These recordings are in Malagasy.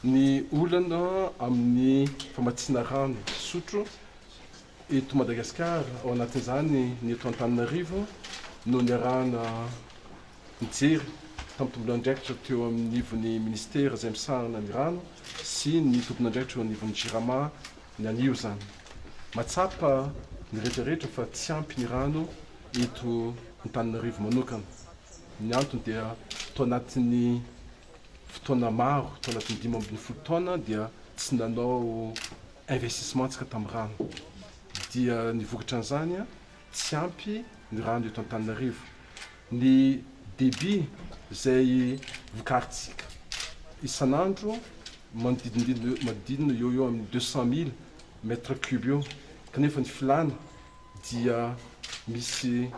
ny olana amin'ny famatsiana rano sotro eto Madagasikara ao anatin'izany ny eto Antananarivo no niarahana nijery tamin'ny tompon'andraikitra teo amin'ny nivon'ny ministera izay misahana ny rano sy ny tompon'andraikitra eo anivon'ny JIRAMA ny anio zany. Matsapa ny rehetrarehetra fa tsy ampy ny rano eto Antananarivo manokana. Ny antony dia tao anatin'ny fotoana maro, tao anatin'ny 5 taona dia tsy nanao investissement tsika tamin'ny rano. Dia ny vokatra an'izany tsy ampy ny rano eto Antananarivo. Ny débit izay vokarintsika isan'andro manodidina eo amin'ny 200 000 mètres cubes eo, kanefa ny filana dia misy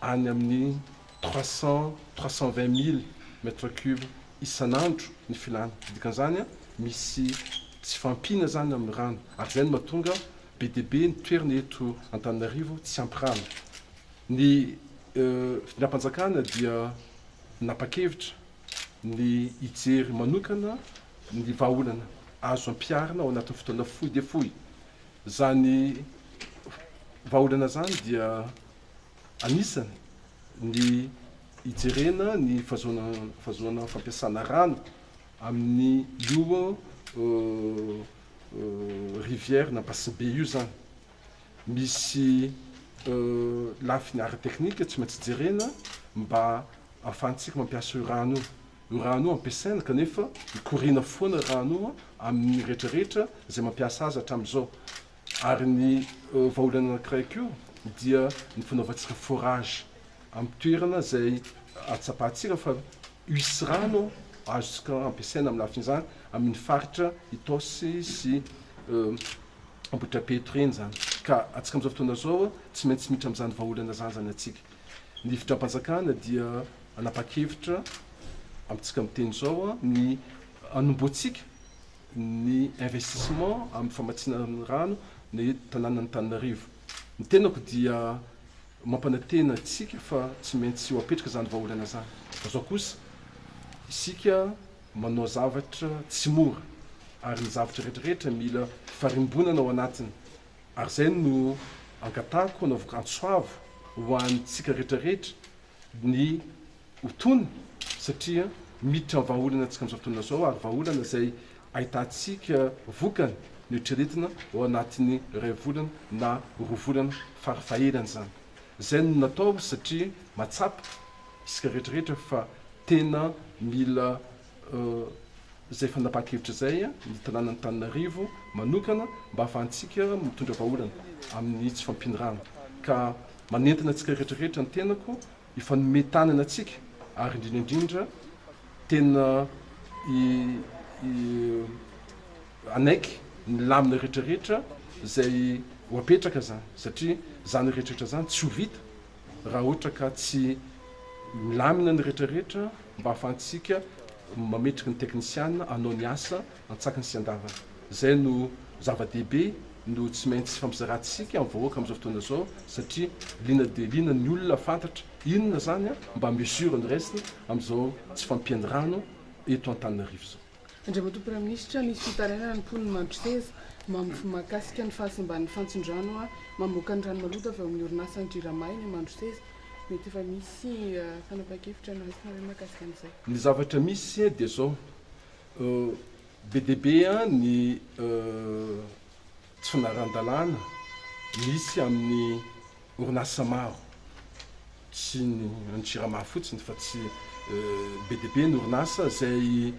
any amin'ny 320 000 mètres cubes isan'andro ny filana. Dikan'izany misy tsy fampina zany amin'ny rano, ary zay no mahatonga be dia be ny toerana eto Antananarivo tsy ampy rano. Ny findram-panjakana dia napa-kevitra ny hijery manokana ny vahaolana azo ampiarina ao anatin'ny fotoana fohy dia fohy. Zany vahaolana zany dia anisany ny hijerena ny fahazoana fampiasana rano amin'ny io rivière na Basibe io zany. Misy lafiny ara-teknika tsy maintsy jerena mba ahafahantsika mampiasa io rano io. Io rano io ampiasaina kanefa mikorina foana rano io amin'ny rehetrarehetra izay mampiasa azy hatramin'izao. Ary ny vahaolana anankiray koa dia ny fanaovantsika forage amin'ny toerana izay atsapahantsika fa hisy rano azontsika ampiasaina amin'ny lafiny izany amin'ny faritra Itaosy sy Ambohidrapeto reny zany. Ka atsika amin'izao fotoana izao tsy maintsy miditra amin'izany vahaolana zany atsika. Ny findram-panjakana dia anapa-kevitra amintsika miteny izao ny anomboantsika ny investissement amin'ny famatsiana rano ny tanàna Antananarivo. Ny tenako dia mampanantena antsika fa tsy maintsy ho apetraka zany vahaolana zany. Fa zao kosa isika manao zavatra tsy mora, ary ny zavatra rehetrarehetra mila farimbonana ao anatiny. Ary zay no angatahako anaovako antsoavo ho antsika rehetrarehetra ny hotony, satria miditra amin'ny vahaolana antsika amin'izao fotoana izao, ary vahaolana izay ahitantsika vokany ny eritreretina ao anatin'ny 2 volana na 4 volana farafahelany zany. Zay no natao satria matsapa isika rehetrarehetra fa tena mila zay fanapakevitra zay ny tanàna Antananarivo manokana mba ahafahantsika mitondra vahaolana amin'ny tsy fampindrano. Ka manentana antsika rehetrarehetra ny tenako ifanometanana antsika, ary indrindra tena anaiky ny lamina rehetrarehetra izay ho apetraka zany, satria zany rehetrarehetra zany tsy ho vita raha ohatra ka tsy milamina ny rehetrarehetra mba ahafahantsika mametraka ny teknisiana hanao ny asa antsakany sy andavana. Zay no zava-dehibe no tsy maintsy fampizarantsika amin'ny vahoaka amin'izao fotoana izao, satria liana dia liana ny olona fantatra inona zany mba mesure ny resiny amin'izao tsy fampiany rano eto Antananarivo zao. Andriamato Praiministra, nisy fitarainana ny mponiny Mandroseza mahakasika ny fahasimban'ny fantsin-drano mamoaka ny rano maloto avy amin'ny orinasan'ny JIRAMA eny Mandroseza. Mety efa misy fanapa-kevitra na mahakasika an'izay? Ny zavatra misy dia zao be dia be ny tsy fanaran-dalàna misy amin'ny orinasa maro, tsy ny JIRAMA fotsiny fa tsy be dia be ny orinasa izay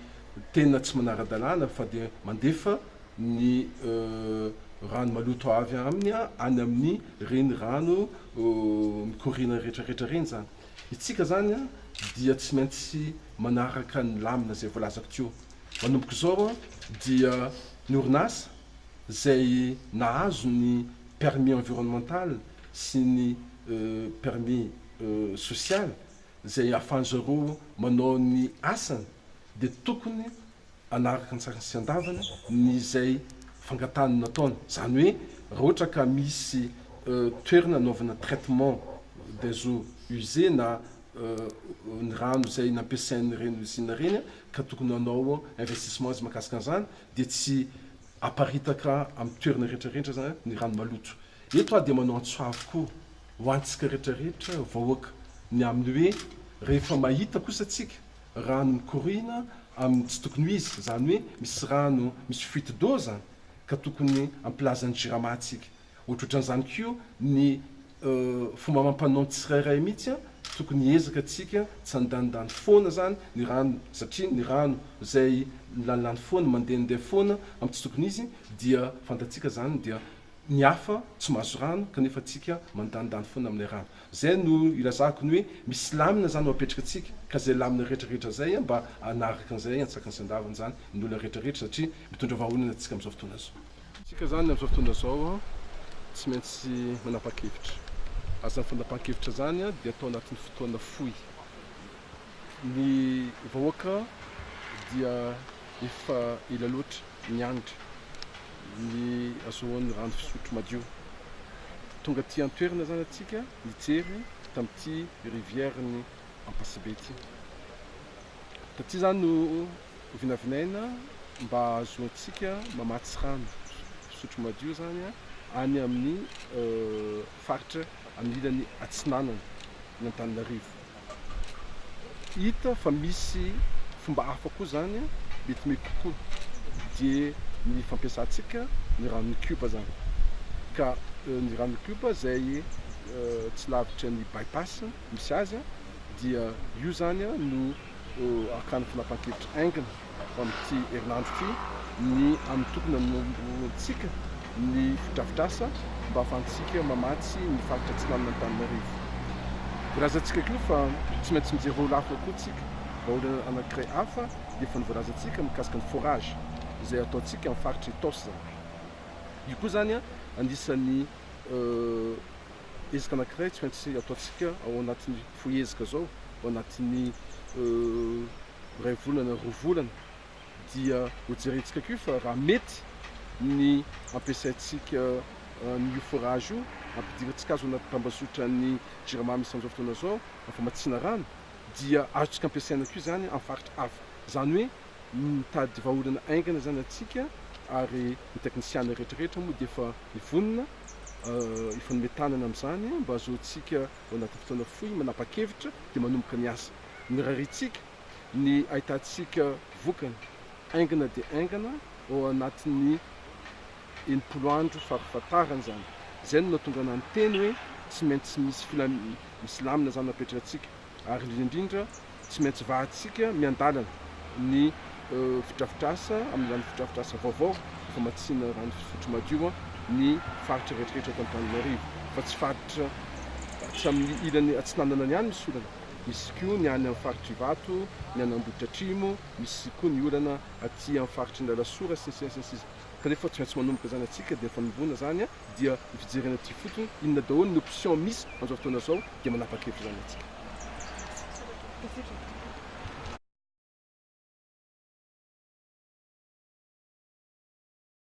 tena tsy manara-dalàna fa dia mandefa ny rano maloto avy aminy any amin'ny reny rano mikorina rehetrarehetra reny zany. Itsika zany dia tsy maintsy manaraka ny lamina izay voalazako teo. Manomboka izao dia ny orinasa izay nahazo ny permis environnemental sy ny permis social izay ahafahan'zareo manao ny asany dia tokony anaraka ny tsara sy andavana ny izay fangatahany nataony. Zany hoe raha ohatra ka misy toerana anaovana traitement des eaux usées na ny rano izay nampiasain'ny reny usine reny ka tokony anao investissement izy mahakasika an'izany dia tsy aparitaka amin'ny toerana rehetrarehetra zany ny rano maloto. Eto dia manao antsoavy koa ho antsika rehetrarehetra vahoaka ny amin'ny hoe rehefa mahita kosa atsika rano mikorina amin'ny tsy tokony ho izy, zany hoe misy rano misy fuite d'eau zany ka tokony ampilazan'ny jirama atsika. Ohatrohatran'izany koa ny fomba mampanao tsirairay mihitsy tokony ezaka atsika tsy andanindany foana zany ny rano satria ny rano zay lanilany foana mandehandeha foana amin'ny tsy tokony izy dia fantatsika zany dia ny hafa tsy mahazo rano kanefa atsika mandanindany foana amin'ny rano. Zay no ilazako ny hoe misy lamina zany ho apetraka atsika ka zay lamina rehetrarehetra zay mba anaraka an'izay antsaka ny sandavany zany ny olona rehetrarehetra satria mitondra vahaolana atsika amin'izao fotoana zao. Tsika zany amin'izao fotoana zao tsy maintsy manapa-kevitra. Azan'ny fanapahan-kevitra zany dia atao anatin'ny fotoana fohy. Ny vahoaka dia efa ela loatra mianatra ny azahoan'ny rano fisotro madio. Tonga aty an-toerana zany atsika nijery tamin'ity rivière-ny Ampasibe ity. Taty zany no vinavinaina mba ahazoantsika mamatsy rano fisotro madio zany any amin'ny faritra amin'ny ilany atsinanana ny Antananarivo. Hita fa misy fomba hafa koa zany mety mety kokoa dia ny fampiasantsika ny rano cuba zany. Ka ny rano cuba zay tsy lavitra ny bypass misy azy dia io zany no akany fanapahan-kevitra aingana amin'ity herinandro ity ny amin'ny tokony anomboantsika ny fodrafitrasa mba ahafahantsika mamatsy ny faritra atsinanana Antananarivo. Voalazantsika koa fa tsy maintsy mijery vahaolana hafa koa tsika, vahaolana anankiray hafa dia efa nivoalazantsika mikasika ny forage izay ataontsika amin'ny faritra Itaosy zany. Io koa zany anisan'ny ezaka anankiray tsy maintsy ataontsika ao anatin'ny foezaka zao, ao anatin'ny iray volana roa volana dia ho jerentsika koa fa raha mety ny ampiasaintsika ny forage io ampidirantsika azo anaty tambazotra ny jirama misy amin'izao fotoana zao famatsiana rano dia azontsika ampiasaina koa zany amin'ny faritra hafa. Zany hoe mitady vahaolana aingana zany atsika ary ny teknisiana rehetrarehetra moa dia efa mivonona efa nometanana amin'izany mba ahazoantsika ao anatin'ny fotoana fohy manapa-kevitra dia manomboka ny asa. Ny rarintsika ny ahitantsika vokany aingana dia aingana ao anatin'ny 80 andro farafahatarany zany. Zay no nahatonga ana ny teny hoe tsy maintsy misy lamina zany apetrakantsika ary indrindra tsy maintsy vahantsika miandalana ny fodrafitrasa amin'ny fodrafitrasa vaovao famatsiana rano fisotro madio ny faritra rehetrarehetra eto Antananarivo fa tsy faritra tsy amin'ny ilany atsinanana ny any misy olana. Misy koa ny any amin'ny faritra Ivato, ny any Ambohitra Atrimo, misy koa ny olana aty amin'ny faritra Lalasora sy kanefa tsy maintsy manomboka zany atsika dia efa nivona zany dia fijerena aty fotony inona daholo ny option misy amin'izao fotoana zao dia manapa-kevitra zany atsika.